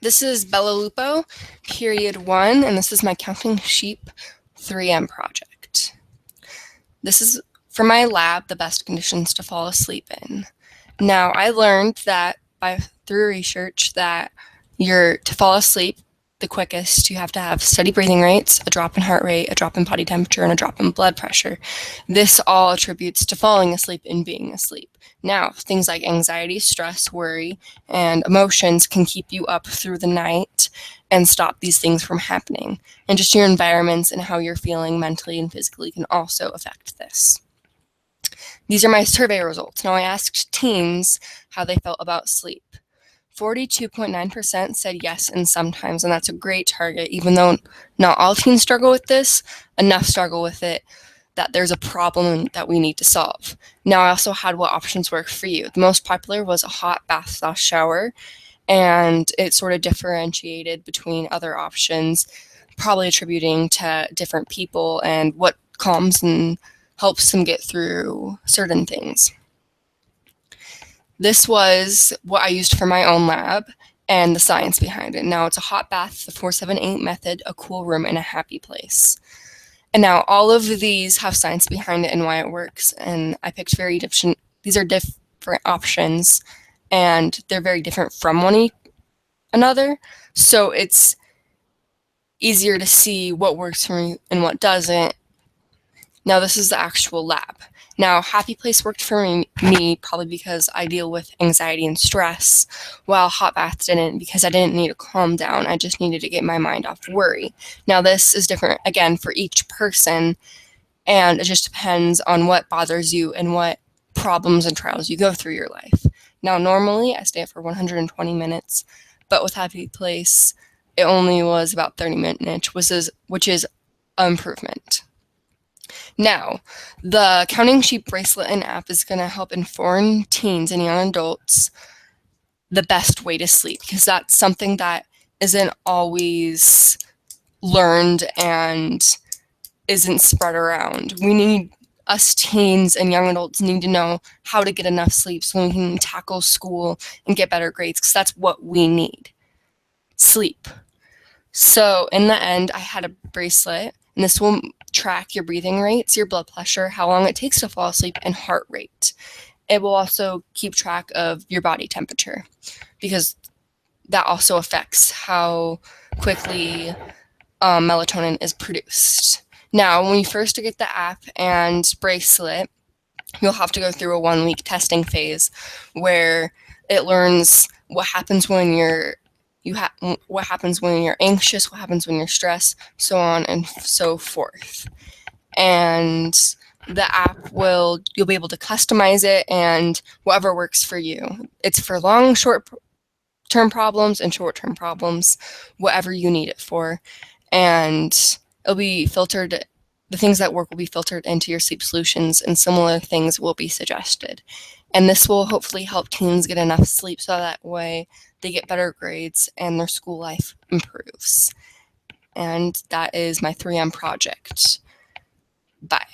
This is Bella Lupo, period 1, and this is my Counting Sheep 3M project. This is, for my lab, the best conditions to fall asleep in. Now, I learned that through research that to fall asleep the quickest, you have to have steady breathing rates, a drop in heart rate, a drop in body temperature, and a drop in blood pressure. This all attributes to falling asleep and being asleep. Now, things like anxiety, stress, worry, and emotions can keep you up through the night and stop these things from happening. And just your environments and how you're feeling mentally and physically can also affect this. These are my survey results. Now, I asked teens how they felt about sleep. 42.9% said yes and sometimes, and that's a great target. Even though not all teens struggle with this, enough struggle with it that there's a problem that we need to solve. Now, I also had what options work for you. The most popular was a hot bath/shower, and it sort of differentiated between other options, probably attributing to different people and what calms and helps them get through certain things. This was what I used for my own lab and the science behind it. Now, it's a hot bath, the 478 method, a cool room, and a happy place. And now all of these have science behind it and why it works. And I picked these are different options, and they're very different from one another. So it's easier to see what works for me and what doesn't. Now, this is the actual lab. Now, Happy Place worked for me probably because I deal with anxiety and stress, while Hot Bath didn't because I didn't need to calm down. I just needed to get my mind off worry. Now, this is different, again, for each person, and it just depends on what bothers you and what problems and trials you go through your life. Now, normally I stay up for 120 minutes, but with Happy Place, it only was about 30 minutes, which is improvement. Now, the Counting Sheep bracelet and app is going to help inform teens and young adults the best way to sleep, because that's something that isn't always learned and isn't spread around. Us teens and young adults need to know how to get enough sleep so we can tackle school and get better grades, because that's what we need. Sleep. So in the end, I had a bracelet, and this will track your breathing rates, your blood pressure, how long it takes to fall asleep, and heart rate. It will also keep track of your body temperature, because that also affects how quickly melatonin is produced. Now, when you first get the app and bracelet, you'll have to go through a 1-week testing phase where it learns what happens when what happens when you're anxious, what happens when you're stressed, so on and so forth. And the app you'll be able to customize it and whatever works for you. It's for long, short-term problems and short-term problems, whatever you need it for. And it'll be filtered. The things that work will be filtered into your sleep solutions, and similar things will be suggested. And this will hopefully help teens get enough sleep so that way they get better grades and their school life improves. And that is my 3M project. Bye.